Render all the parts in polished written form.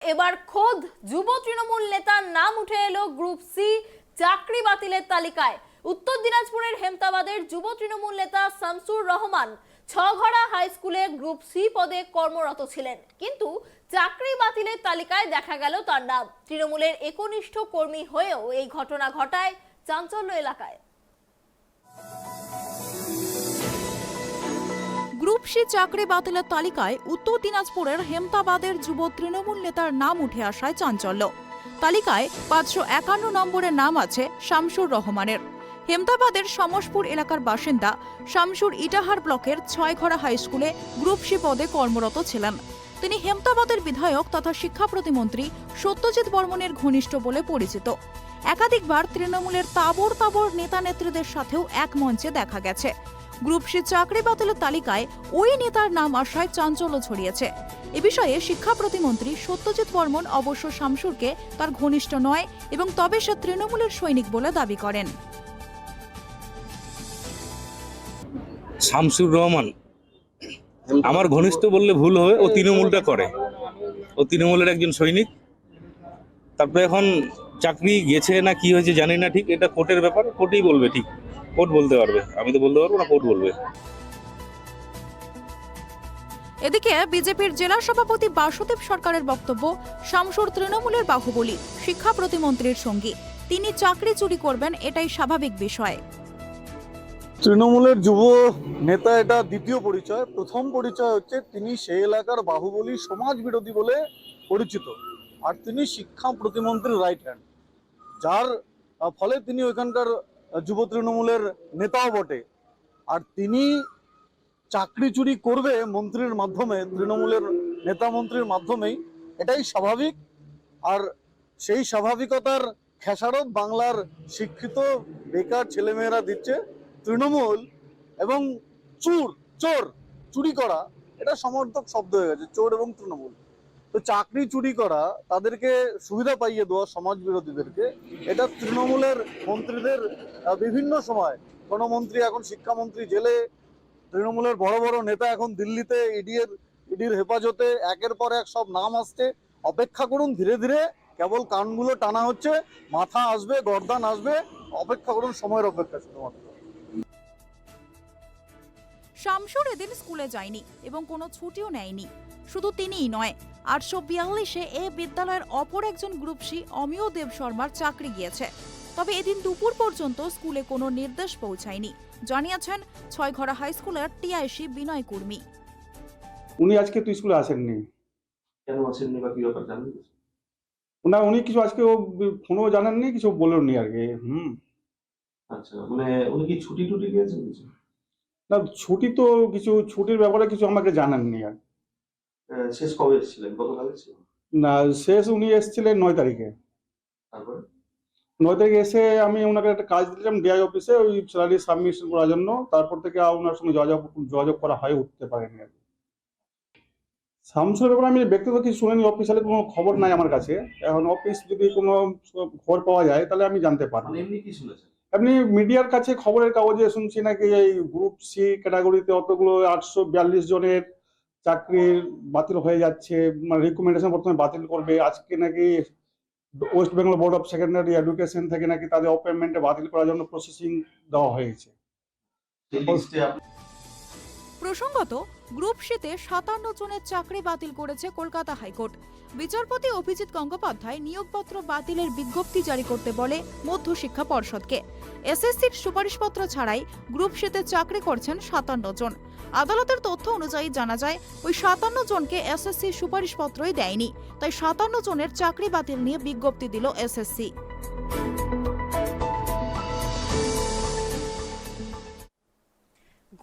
এবার খোদ যুব তৃণমূল নেতার নাম উঠে এলো গ্রুপ সি চাকরি বাতিলের তালিকায়। উত্তর দিনাজপুরের হেমতাবাদের যুব তৃণমূল নেতা শামসুর রহমান ছঘরা হাই স্কুলে গ্রুপ সি পদে কর্মরত ছিলেন, কিন্তু চাকরি বাতিলের তালিকায় দেখা গেল তার নাম। তৃণমূলের একনিষ্ঠ কর্মী হয়েও এই ঘটনা ঘটায় চাঞ্চল্য এলাকায়। গ্রুপ সি চাকরি বাতিলের তালিকায় উত্তর দিনাজপুরের হেমতাবাদের যুব তৃণমূল নেতার নাম উঠে আসায় চাঞ্চল্য। তালিকায় 551 নম্বরের নাম আছে শামসুর রহমানের। হেমতাবাদের সমসপুর এলাকার বাসিন্দা শামসুর ইটাহার ব্লকের ছয়ঘরা হাই স্কুলে গ্রুপ সি পদে কর্মরত ছিলেন। তিনি হেমতাবাদের বিধায়ক তথা শিক্ষা প্রতিমন্ত্রী সত্যজিৎ বর্মনের ঘনিষ্ঠ বলে পরিচিত। একাধিকবার তৃণমূলের তাবড় তাবড় নেতা নেত্রীদের সাথেও এক মঞ্চে দেখা গেছে। গ্রুপ সি চাকরি বাতিলের তালিকায় ওই নেতার নাম আসায় চাঞ্চল্য ছড়িয়েছে। এ বিষয়ে শিক্ষা প্রতিমন্ত্রী সত্যজিৎ বর্মন অবশ্য শামসুরকে তার ঘনিষ্ঠ নয় এবং তবে সে তৃণমূলের সৈনিক বলে দাবি করেন। শামসুর রহমান আমার ঘনিষ্ঠ বললে ভুল হবে, ও তৃণমূলটা করে, ও তৃণমূলের একজন সৈনিক। তারপরে এখন চাকরি গেছে না কি হয়েছে জানি না, ঠিক এটা কোর্টের ব্যাপার, কোর্টই বলবে, ঠিক কোর্ট বলতে পারবে, আমি তো বলতে পারবো না, কোর্ট বলবে। এদিকে বিজেপির জেলা সভাপতি বাসুদেব সরকারের বক্তব্য, শামসুর তৃণমূলের বাহুবলী, শিক্ষা প্রতিমন্ত্রীর সঙ্গী, তিনি চাকরি চুরি করবেন এটাই স্বাভাবিক বিষয়। তৃণমূলের যুব নেতা এটা দ্বিতীয় পরিচয়। প্রথম পরিচয় হচ্ছে তিনি সেই এলাকার বাহুবলী সমাজ বিরোধী বলে পরিচিত, আর তিনি শিক্ষা প্রতিমন্ত্রীর রাইট হ্যান্ড, যার ফলে তিনি ওইখানকার যুব তৃণমূলের নেতাও বটে। আর তিনি চাকরি চুরি করবে মন্ত্রীর মাধ্যমে, তৃণমূলের নেতা মন্ত্রীর মাধ্যমেই, এটাই স্বাভাবিক। আর সেই স্বাভাবিকতার খেসারত বাংলার শিক্ষিত বেকার ছেলেমেয়েরা দিচ্ছে। তৃণমূল এবং চোর চুরি করা এটা সমর্থক শব্দ হয়ে গেছে, চোর এবং তৃণমূল। তো চাকরি চুরি করা, তাদেরকে সুবিধা পাইয়ে দেওয়া সমাজ বিরোধীদেরকে, এটা তৃণমূলের মন্ত্রীদের বিভিন্ন সময়, কোনো মন্ত্রী এখন শিক্ষামন্ত্রী জেলে, তৃণমূলের বড় বড় নেতা এখন দিল্লিতে ইডির হেফাজতে, একের পর এক সব নাম আসছে। অপেক্ষা করুন, ধীরে ধীরে কেবল কানগুলো টানা হচ্ছে, মাথা আসবে, গর্দান আসবে, অপেক্ষা করুন, সময়ের অপেক্ষা শুধুমাত্র। শামসুর এদিন স্কুলে যায়নি এবং কোনো ছুটিও নেয়নি। শুধু তিনিই নয়, 842-এ এ বিদ্যালয়ের অপর একজন গ্রুপ সি অমিয় দেব শর্মার চাকরি গিয়েছে। তবে এদিন দুপুর পর্যন্ত স্কুলে কোনো নির্দেশ পৌঁছায়নি, জানিয়েছেন ছয়ঘরা হাই স্কুলের টিআইসি বিনয় কুর্মী। উনি আজকে তো স্কুলে আসেননি। কেন আসেননি বা কি ব্যাপার জানেন? উনি কিছু আজকে ফোনও জানাননি, কিছু বলেননি আর কি। আচ্ছা, মানে উনি কি ছুটি টুটি পেয়েছেন কিছু? না, ছুটি তো কিছু, ছুটির ব্যাপারে কিছু আমাকে জানাননি। আর শেষ কবে এসেছিলেন? গতকাল এসেছিলেন? না, শেষ উনি এসেছিলেন 9 তারিখে। তারপরে 9 তারিখে এসে আমি ওনাকে একটা কাজ দিলাম ডিআই অফিসে, ওই স্যালারি সাবমিশন করার জন্য। তারপর থেকে ওনার সঙ্গে যোগাযোগ করা হয়ে উঠতে পারেনি আর কি। শামসুর ব্যাপারে আমি ব্যক্তিগত কিছু শুনিনি, অফিসিয়ালি কোনো খবর নাই আমার কাছে। এখন অফিস যদি কোনো খবর পাওয়া যায় তাহলে আমি জানতে পারবো। মানে এমনি কি শুনেছেন? এমনি মিডিয়ার কাছে খবরের কাগজে শুনছি নাকি এই গ্রুপ সি ক্যাটাগরিতে অতগুলো 842 জনের চাকরি বাতিল হয়ে যাচ্ছে, মানে রিকমেন্ডেশন প্রথমে বাতিল করবে। আজকে নাকি West Bengal board of secondary education থেকে নাকি তাদের অপয়েন্টমেন্টে বাতিল করার জন্য প্রসেসিং দেওয়া হয়েছে। প্রসঙ্গত, গ্রুপ সিতে 57 জনের চাকরি বাতিল করেছে কলকাতা হাইকোর্ট। বিচারপতি অভিজিৎ গঙ্গোপাধ্যায় নিয়োগপত্র বাতিলের বিজ্ঞপ্তি জারি করতে বলে মধ্যশিক্ষা পর্ষদকে। এসএসসির সুপারিশপত্র ছাড়াই গ্রুপ সিতে চাকরি করছেন 57 জন। আদালতের তথ্য অনুযায়ী জানা যায়, ওই 57 জনকে এসএসসি সুপারিশপত্রই দেয়নি, তাই 57 জনের চাকরি বাতিল নিয়ে বিজ্ঞপ্তি দিল এসএসসি।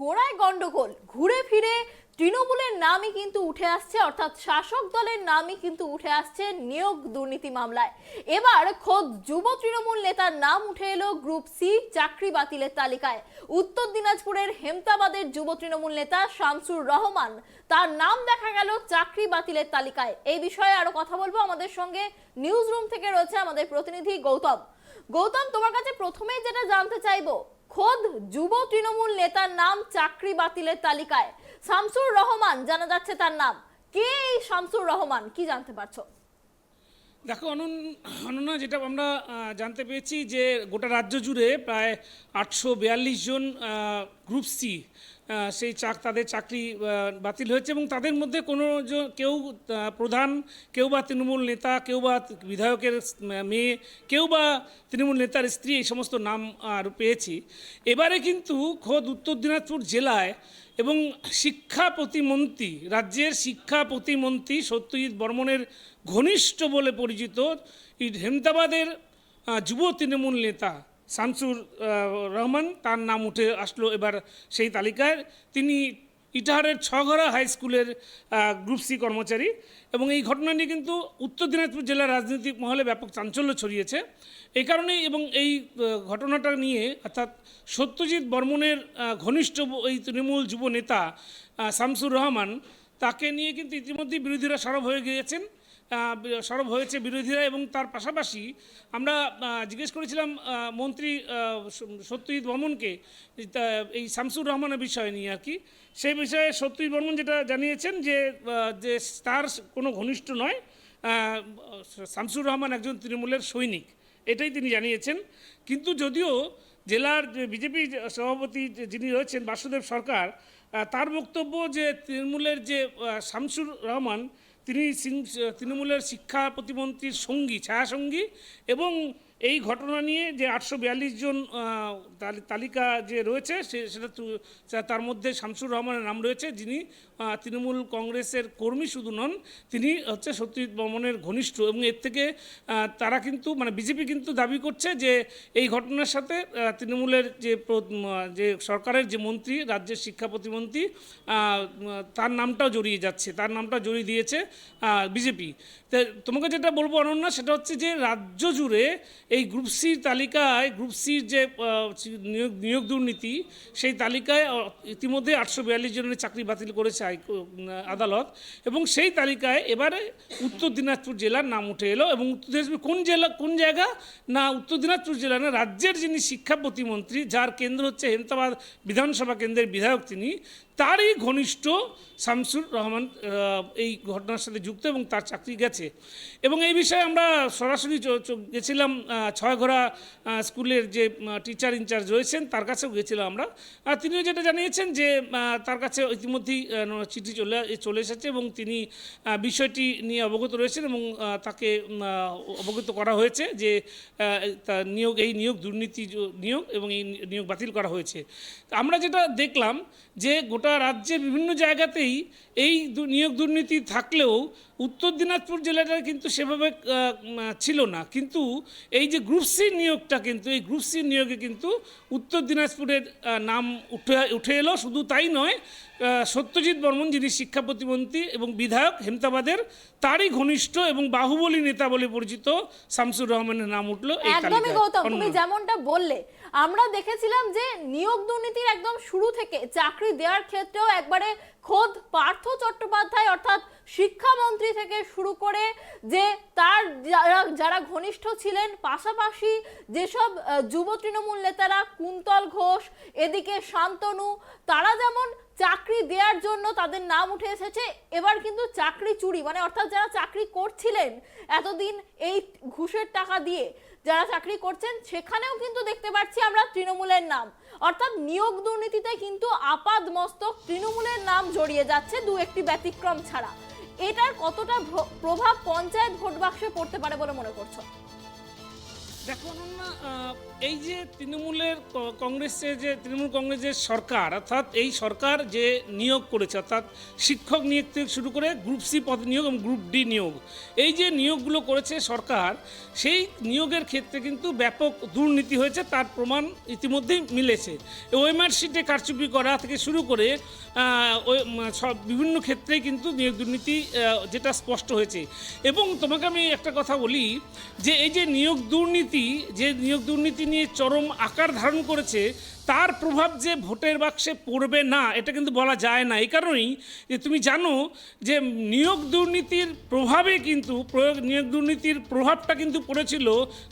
গোড়ায় গন্ডগোল, ঘুরে ফিরে তৃণমূলের নামই কিন্তু উঠে আসছে, অর্থাৎ শাসক দলের নামই কিন্তু উঠে আসছে নিয়োগ দুর্নীতি মামলায়। এবার খোদ যুব তৃণমূল নেতার নাম উঠে এলো গ্রুপ সি চাকরি বাতিলের তালিকায়। উত্তর দিনাজপুরের হেমতাবাদের যুব তৃণমূল নেতা শামসুর রহমান, তার নাম দেখা গেল চাকরি বাতিলের তালিকায়। এই বিষয়ে আরো কথা বলবো, আমাদের সঙ্গে নিউজ রুম থেকে রয়েছে আমাদের প্রতিনিধি গৌতম। গৌতম, তোমার কাছে প্রথমেই যেটা জানতে চাইবো, খোদ যুব তৃণমূল নেতার নাম চাকরি বাতিলের তালিকায়, শামসুর রহমান জানা যাচ্ছে তার নাম। কে এই শামসুর রহমান, কি জানতে পারছো? দেখো অনন্যা, যেটা আমরা জানতে পেরেছি যে গোটা রাজ্য জুড়ে প্রায় 842 জন গ্রুপ সি সেই তাদের চাকরি বাতিল হয়েছে এবং তাদের মধ্যে কেউ প্রধান, কেউ বা তৃণমূল নেতা, কেউ বা বিধায়কের মেয়ে, কেউ বা তৃণমূল নেতার স্ত্রী, এই সমস্ত নাম পেয়েছি। এবারে কিন্তু খোদ উত্তর দিনাজপুর জেলায় এবং শিক্ষা প্রতিমন্ত্রী, রাজ্যের শিক্ষা প্রতিমন্ত্রী সত্যজিৎ বর্মনের ঘনিষ্ঠ বলে পরিচিত এই হেমতাবাদের যুব তৃণমূল নেতা শামসুর রহমান, তার নাম উঠে আসলো এবার সেই তালিকায়। তিনি ইটাহারের ছঘরা হাই স্কুলের গ্রুপ সি কর্মচারী এবং এই ঘটনা নিয়ে কিন্তু উত্তর দিনাজপুর জেলার রাজনৈতিক মহলে ব্যাপক চাঞ্চল্য ছড়িয়েছে। এই কারণেই এবং এই ঘটনাটা নিয়ে অর্থাৎ সত্যজিৎ বর্মনের ঘনিষ্ঠ এই তৃণমূল যুব নেতা শামসুর রহমান, তাকে নিয়ে কিন্তু ইতিমধ্যেই বিরোধীরা সরব হয়েছে বিরোধীরা। এবং তার পাশাপাশি আমরা জিজ্ঞেস করেছিলাম মন্ত্রী সত্যজিৎ বর্মনকে এই শামসুর রহমানের বিষয় নিয়ে আর কি। সেই বিষয়ে সত্যজিৎ বর্মন যেটা জানিয়েছেন যে তার কোনো ঘনিষ্ঠ নয়, শামসুর রহমান একজন তৃণমূলের সৈনিক, এটাই তিনি জানিয়েছেন। কিন্তু যদিও জেলার বিজেপি সভাপতি যিনি রয়েছেন বাসুদেব সরকার, তার বক্তব্য যে তৃণমূলের যে শামসুর রহমান তিনি তৃণমূলের শিক্ষা প্রতিমন্ত্রীর ছায়াসঙ্গী এবং এই ঘটনা নিয়ে যে 842 জন তালিকা যে রয়েছে সেটা তার মধ্যে শামসুর রহমানের নাম রয়েছে, যিনি তৃণমূল কংগ্রেসের কর্মী শুধু নন, তিনি হচ্ছে সত্যজিৎ বর্মনের ঘনিষ্ঠ। এবং এর থেকে তারা কিন্তু বিজেপি কিন্তু দাবি করছে যে এই ঘটনার সাথে তৃণমূলের যে সরকারের যে মন্ত্রী, রাজ্যের শিক্ষা প্রতিমন্ত্রী, তার নামটাও জড়িয়ে যাচ্ছে, তার নামটা জড়িয়ে দিয়েছে বিজেপি। তো তোমাকে যেটা বলবো অনন্যা, সেটা হচ্ছে যে রাজ্য জুড়ে এই গ্রুপ সির তালিকায়, গ্রুপ সির যে নিয়োগ দুর্নীতি, সেই তালিকায় ইতিমধ্যে 842 জনের চাকরি বাতিল করেছে আদালত। এবং সেই তালিকায় এবারে উত্তর দিনাজপুর জেলার নাম উঠে এলো। এবং উত্তর দিনাজপুর কোন জায়গা না, উত্তর দিনাজপুর জেলা না, রাজ্যের যিনি শিক্ষা প্রতিমন্ত্রী, যার কেন্দ্র হচ্ছে হেমতাবাদ বিধানসভা কেন্দ্রের বিধায়ক, তারই ঘনিষ্ঠ শামসুর রহমান এই ঘটনার সাথে যুক্ত এবং তার চাকরি গেছে। এবং এই বিষয়ে আমরা সরাসরি গেছিলাম ছয়ঘরা স্কুলের যে টিচার ইনচার্জ রয়েছেন, তার কাছেও গেছিলাম আমরা। আর তিনিও যেটা জানিয়েছেন যে তার কাছে ইতিমধ্যেই চিঠি চলে এসেছে এবং তিনি বিষয়টি নিয়ে অবগত রয়েছেন এবং তাকে অবগত করা হয়েছে যে এই নিয়োগ দুর্নীতি এবং এই নিয়োগ বাতিল করা হয়েছে। আমরা যেটা দেখলাম যে গোটা রাজ্যের বিভিন্ন জায়গাতেই এই নিয়োগ দুর্নীতি থাকলেও উত্তর দিনাজপুর জেলাটা কিন্তু সেভাবে ছিল না। কিন্তু এই যে গ্রুপ সি নিয়োগটা, কিন্তু এই গ্রুপ সি নিয়োগে কিন্তু উত্তর দিনাজপুরের নাম উঠে এলো। শুধু তাই নয়, সত্যজিৎ বর্মন যিনি শিক্ষা প্রতিমন্ত্রী এবং বিধায়ক হেমতাবাদের, তারই ঘনিষ্ঠ এবং বাহুবলী নেতা বলে পরিচিত শামসুর রহমানের নাম উঠলো এই তালিকায়। একদমই গৌতম, তুমি যেমনটা বললে, আমরা দেখেছিলাম যে নিয়োগ দুর্নীতির একদম শুরু থেকে চাকরি দেওয়ার ক্ষেত্রেও একবারে খোদ পার্থ চট্টোপাধ্যায় অর্থাৎ শিক্ষামন্ত্রী থেকে শুরু করে যে তার যারা ঘনিষ্ঠ ছিলেন, পাশাপাশি যেসব যুব তৃণমূল নেতারা, কুন্তল ঘোষ, এদিকে শান্তনু, তারা যেমন চাকরি দেওয়ার জন্য তাদের নাম উঠে এসেছে, এবার কিন্তু চাকরি চুরি অর্থাৎ যারা চাকরি করছিলেন এতদিন এই ঘুষের টাকা দিয়ে যারা চাকরি করছেন, সেখানেও কিন্তু দেখতে পাচ্ছি আমরা তৃণমূলের নাম। অর্থাৎ নিয়োগ দুর্নীতিতে কিন্তু আপাদ মস্তক তৃণমূলের নাম জড়িয়ে যাচ্ছে, দু একটি ব্যতিক্রম ছাড়া। এটার কতটা প্রভাব পঞ্চায়েত ভোট বাক্সে পড়তে পারে বলে মনে করছো? দেখো না, এই যে তৃণমূল কংগ্রেসের সরকার, অর্থাৎ এই সরকার যে নিয়োগ করেছে, অর্থাৎ শিক্ষক নিয়োগ থেকে শুরু করে গ্রুপ সি পদ নিয়োগ এবং গ্রুপ ডি নিয়োগ, এই যে নিয়োগগুলো করেছে সরকার, সেই নিয়োগের ক্ষেত্রে কিন্তু ব্যাপক দুর্নীতি হয়েছে, তার প্রমাণ ইতিমধ্যেই মিলেছে। ওএমআর শিটে কারচুপি করা থেকে শুরু করে বিভিন্ন ক্ষেত্রেই কিন্তু নিয়োগ দুর্নীতি যেটা স্পষ্ট হয়েছে। এবং তোমাকে আমি একটা কথা বলি যে এই যে নিয়োগ দুর্নীতি নিয়ে চরম আকার ধারণ করেছে, তার প্রভাব যে ভোটের বাক্সে পড়বে না এটা কিন্তু বলা যায় না। এই কারণেই যে তুমি জানো যে নিয়োগ দুর্নীতির প্রভাবে কিন্তু নিয়োগ দুর্নীতির প্রভাবটা কিন্তু পড়েছিল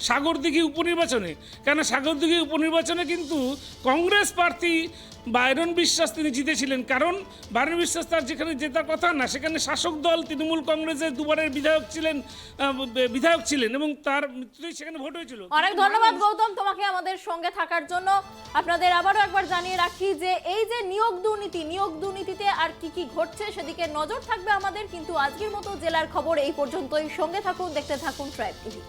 সাগরদিঘি উপনির্বাচনে। কেন সাগরদিঘি উপনির্বাচনে কিন্তু কংগ্রেস প্রার্থী বাইরন বিশ্বাস তিনি জিতেছিলেন, কারণ বাইরন বিশ্বাস তার যেখানে জেতার কথা না সেখানে শাসক দল তৃণমূল কংগ্রেসের দুবারের বিধায়ক ছিলেন এবং তার মৃত্যুতেই সেখানে ভোট হয়েছিল। অনেক ধন্যবাদ গৌতম তোমাকে আমাদের সঙ্গে থাকার জন্য। আপনাদের আবারও একবার জানিয়ে রাখি যে এই যে নিয়োগ দুর্নীতিতে আর কি কি ঘটছে সেদিকে নজর থাকবে আমাদের। কিন্তু আজকের মতো জেলার খবর এই পর্যন্তই। সঙ্গে থাকুন, দেখতে থাকুন ট্রাইব টিভি।